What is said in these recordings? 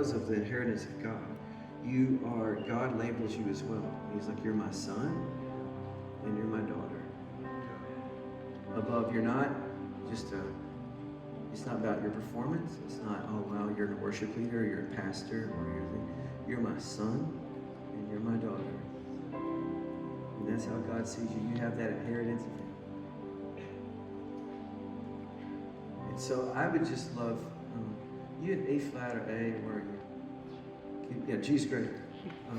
regardless of the inheritance of God, God labels you as well. He's like, you're my son and you're my daughter. Above, you're not just it's not about your performance. It's not, oh, wow, you're a worship leader, you're a pastor, or you're my son and you're my daughter. And that's how God sees you. You have that inheritance of Him. And so I would just love, you had A flat or A, where are you? Yeah, G's great. I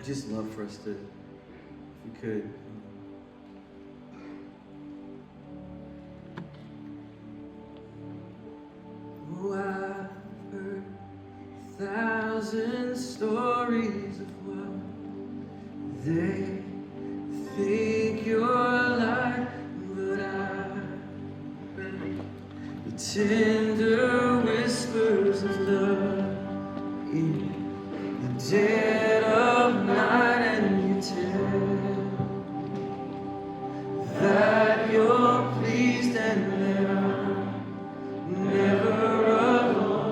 just love for us to, if we could. Oh, I've heard 1,000 stories of what they think you're like, but I've heard the tender whispers of love in the dead of night, and you tell that you're pleased and that I'm never alone.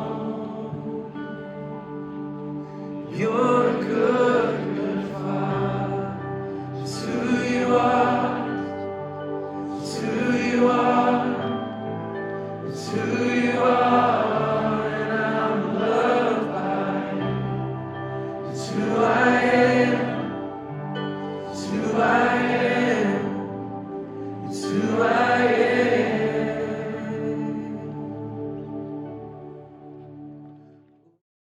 You're a good, good Father. It's who you are. It's who you are. It's who you are, and I'm loved by you. It's who I am.